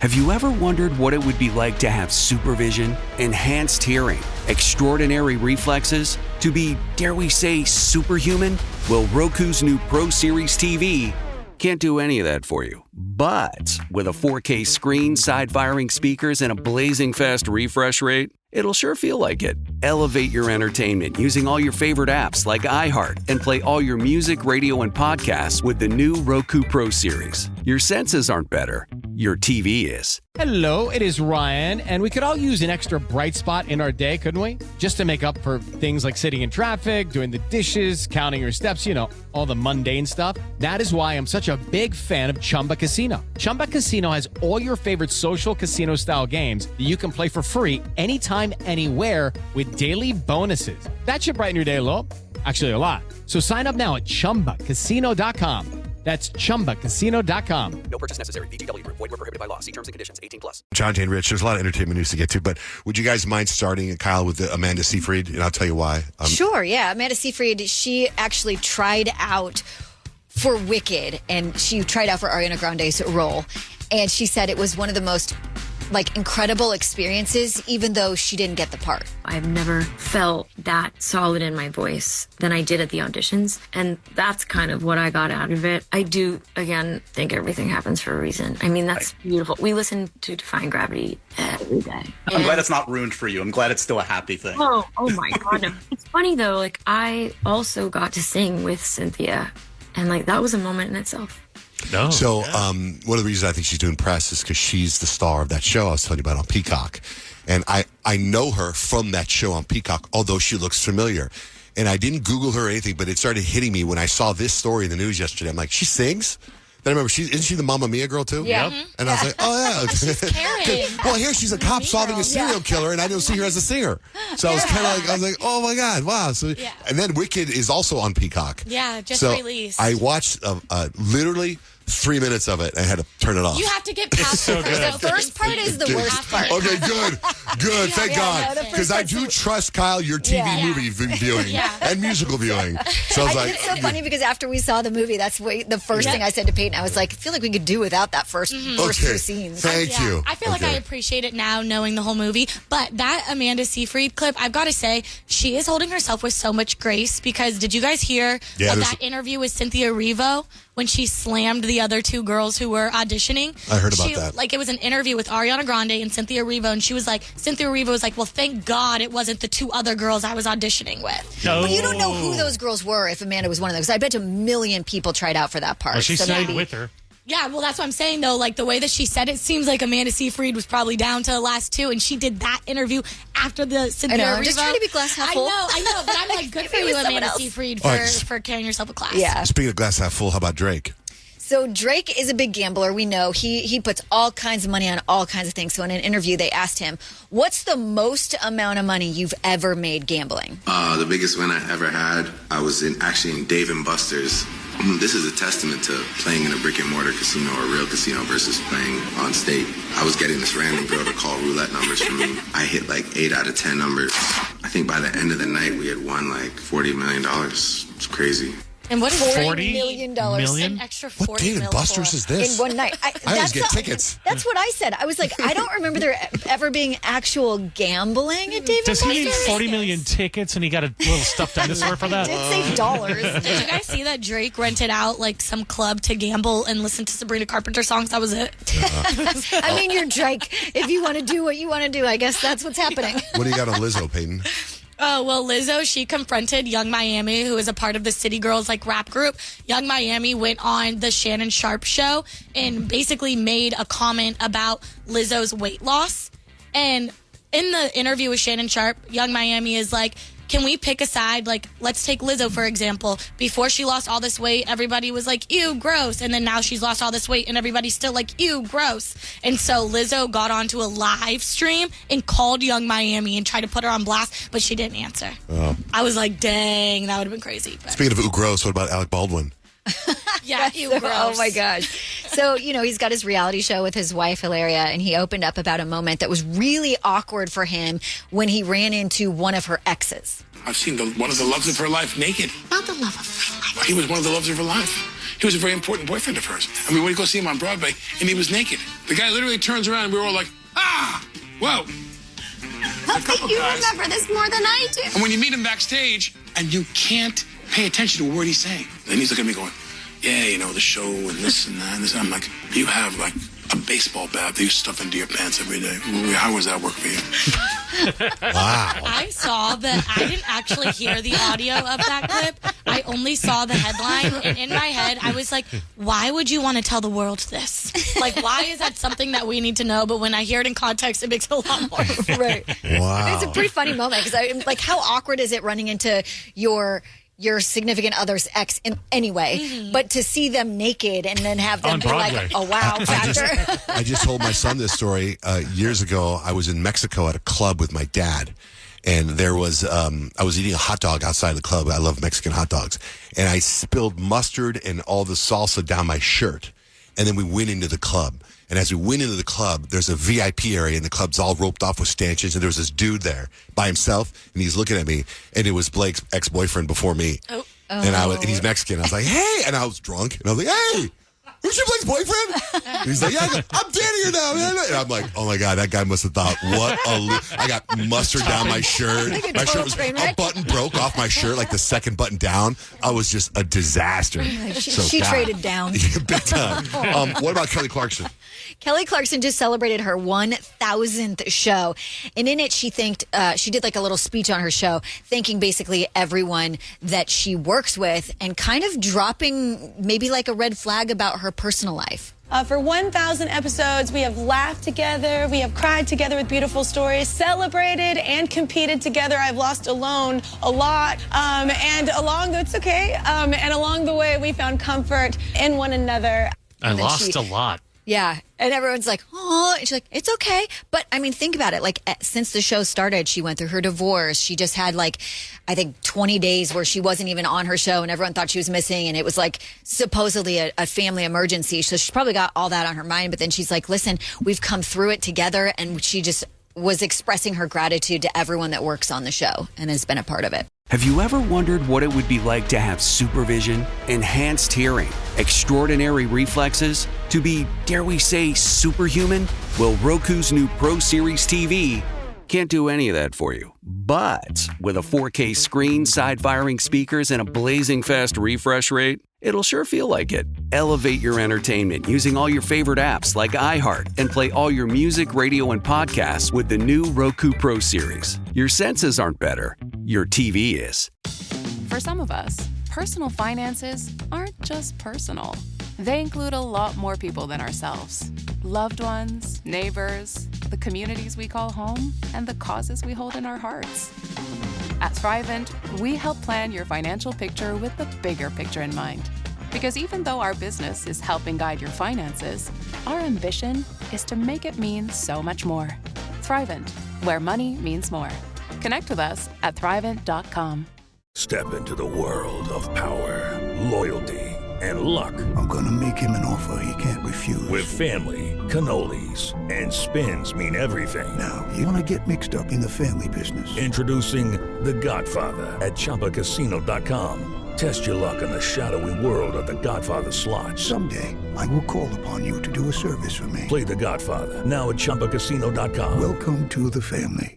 Have you ever wondered what it would be like to have supervision, enhanced hearing, extraordinary reflexes, to be, dare we say, superhuman? Well, Roku's new Pro Series TV can't do any of that for you. But with a 4K screen, side-firing speakers, and a blazing fast refresh rate, it'll sure feel like it. Elevate your entertainment using all your favorite apps like iHeart and play all your music, radio, and podcasts with the new Roku Pro Series. Your senses aren't better. Your TV is. Hello, it is Ryan, and we could all use an extra bright spot in our day, couldn't we? Just to make up for things like sitting in traffic, doing the dishes, counting your steps, all the mundane stuff. That is why I'm such a big fan of Chumba Casino. Chumba Casino has all your favorite social casino-style games that you can play for free anytime, anywhere with daily bonuses. That should brighten your day a little. Actually, a lot. So sign up now at ChumbaCasino.com. That's ChumbaCasino.com. No purchase necessary. VGW Group. Void where prohibited by law. See terms and conditions. 18+. John, Jane, Rich, there's a lot of entertainment news to get to, but would you guys mind starting, Kyle, with Amanda Seyfried? And I'll tell you why. Sure, yeah. Amanda Seyfried, she actually tried out for Wicked, and she tried out for Ariana Grande's role. And she said it was one of the most, incredible experiences, even though she didn't get the part. I've never felt that solid in my voice than I did at the auditions. And that's kind of what I got out of it. I do, again, think everything happens for a reason. I mean, that's beautiful. We listen to Defying Gravity every day. I'm glad it's not ruined for you. I'm glad it's still a happy thing. Oh my God. No. It's funny, though. I also got to sing with Cynthia. And, that was a moment in itself. One of the reasons I think she's doing press is because she's the star of that show I was telling you about on Peacock. And I know her from that show on Peacock, although she looks familiar. And I didn't Google her or anything, but it started hitting me when I saw this story in the news yesterday. I'm like, she sings? Then I remember, isn't she the Mamma Mia girl, too? Yeah. Yep. And I was like, oh, yeah. She's Karen. Well, here she's a cop solving a serial killer, and I don't see her as a singer. So I was kind of I was like, oh, my God, wow. So, and then Wicked is also on Peacock. Yeah, just released. I watched literally 3 minutes of it. I had to turn it off. You have to get past so good. The first part is the worst part. Okay, good. Thank God. Because I do trust, Kyle, your TV movie viewing and musical viewing. So I was like, it's so funny because after we saw the movie, that's the first thing I said to Peyton. I was like, I feel like we could do without that first two scenes. Thank you. I feel like I appreciate it now knowing the whole movie. But that Amanda Seyfried clip, I've got to say, she is holding herself with so much grace because did you guys hear that interview with Cynthia Erivo when she slammed the other two girls who were auditioning? I heard about that. It was an interview with Ariana Grande and Cynthia Erivo, and Cynthia Erivo was like, well, thank God it wasn't the two other girls I was auditioning with. No. But you don't know who those girls were if Amanda was one of those. I bet 1 million people tried out for that part. Well, she stayed with her. Yeah, well, that's what I'm saying, though. The way that she said it seems like Amanda Seyfried was probably down to the last two, and she did that interview after the Cynthia Erivo. I'm just trying to be glass half full. I know, but I'm good for you, Amanda Seyfried, for carrying yourself with class. Yeah. Speaking of glass half full, how about Drake? So Drake is a big gambler. We know he puts all kinds of money on all kinds of things. So in an interview, they asked him, what's the most amount of money you've ever made gambling? The biggest win I ever had, I was actually in Dave & Buster's. This is a testament to playing in a brick and mortar casino or a real casino versus playing on state. I was getting this random girl to call roulette numbers for me. I hit 8 out of 10 numbers. I think by the end of the night, we had won $40 million. It's crazy. And what is $40 million? An extra $40 What Dave & Buster's is this? In one night. I always get tickets. That's what I said. I was like, I don't remember there ever being actual gambling at Dave & Does Buster's. he need 40 million tickets and he got a little stuffed dinosaur for that? Did say dollars. Did you guys see that Drake rented out some club to gamble and listen to Sabrina Carpenter songs? That was it. I mean, you're Drake. If you want to do what you want to do, I guess that's what's happening. What do you got on Lizzo, Peyton? Oh, well, Lizzo, she confronted Young Miami, who is a part of the City Girls rap group. Young Miami went on the Shannon Sharp show and basically made a comment about Lizzo's weight loss. And in the interview with Shannon Sharp, Young Miami is like, can we pick a side? Let's take Lizzo, for example. Before she lost all this weight, everybody was like, ew, gross. And then now she's lost all this weight and everybody's still like, ew, gross. And so Lizzo got onto a live stream and called Young Miami and tried to put her on blast, but she didn't answer. Oh. I was like, dang, that would have been crazy. But. Speaking of ew, gross, what about Alec Baldwin? Yeah, ew, gross. Oh, my gosh. So, he's got his reality show with his wife, Hilaria, and he opened up about a moment that was really awkward for him when he ran into one of her exes. I've seen one of the loves of her life naked. Not the love of her life. He was one of the loves of her life. He was a very important boyfriend of hers. I mean, when you go see him on Broadway, and he was naked. The guy literally turns around, and we were all like, ah, whoa. How think you remember this more than I do? And when you meet him backstage, and you can't pay attention to a word he's saying, then he's looking at me going, yeah, you know, the show and this and that and this. And I'm like, you have like a baseball bat that you stuff into your pants every day. How does that work for you? Wow. I saw that. I didn't actually hear the audio of that clip. I only saw the headline, and in my head, I was like, why would you want to tell the world this? Like, why is that something that we need to know? But when I hear it in context, it makes it a lot more. Right. Wow. It's a pretty funny moment because I'm like, how awkward is it running into your significant other's ex in any way, but to see them naked and then have them On be Broadway. like a wow factor. I just told my son this story years ago. I was in Mexico at a club with my dad, and there was I was eating a hot dog outside the club. I love Mexican hot dogs, and I spilled mustard and all the salsa down my shirt, and then we went into the club. And as we went into the club, there's a VIP area, and the club's all roped off with stanchions. And there was this dude there by himself, and he's looking at me. And it was Blake's ex-boyfriend before me. Oh. And and he's Mexican. I was like, hey! And I was drunk. And I was like, hey! Who's your Blake's boyfriend? And he's like, yeah. I go, I'm dating her now, man. And I'm like, oh my God, that guy must have thought, what a I got mustard down my shirt. Like a My total shirt was, train a wreck. button broke off my shirt, like the second button down. I was just a disaster. She God. traded down. Big time. What about Kelly Clarkson? Kelly Clarkson just celebrated her 1,000th show. And in it, she thanked, she did like a little speech on her show, thanking basically everyone that she works with and kind of dropping maybe like a red flag about her personal life. For 1,000 episodes, we have laughed together, we have cried together with beautiful stories, celebrated and competed together. I've lost alone a lot, and along the way, we found comfort in one another. I lost a lot. Yeah. And everyone's like, oh, and she's like, it's okay. But I mean, think about it. Like, since the show started, she went through her divorce. She just had like, I think 20 days where she wasn't even on her show and everyone thought she was missing. And it was like supposedly a family emergency. So she's probably got all that on her mind. But then she's like, listen, we've come through it together. And she just was expressing her gratitude to everyone that works on the show and has been a part of it. Have you ever wondered what it would be like to have supervision, enhanced hearing, extraordinary reflexes, to be, dare we say, superhuman? Well, Roku's new Pro Series TV can't do any of that for you. But with a 4K screen, side-firing speakers, and a blazing fast refresh rate, it'll sure feel like it. Elevate your entertainment using all your favorite apps like iHeart and play all your music, radio, and podcasts with the new Roku Pro Series. Your senses aren't better. Your TV is. For some of us, personal finances aren't just personal. They include a lot more people than ourselves. Loved ones, neighbors, the communities we call home, and the causes we hold in our hearts. At Thrivent, we help plan your financial picture with the bigger picture in mind. Because even though our business is helping guide your finances, our ambition is to make it mean so much more. Thrivent, where money means more. Connect with us at Thrivent.com. Step into the world of power, loyalty, and luck. I'm gonna make him an offer he can't refuse. With family, cannolis, and spins mean everything. Now, you wanna get mixed up in the family business. Introducing The Godfather at ChumbaCasino.com. Test your luck in the shadowy world of The Godfather slot. Someday, I will call upon you to do a service for me. Play The Godfather now at ChumbaCasino.com. Welcome to the family.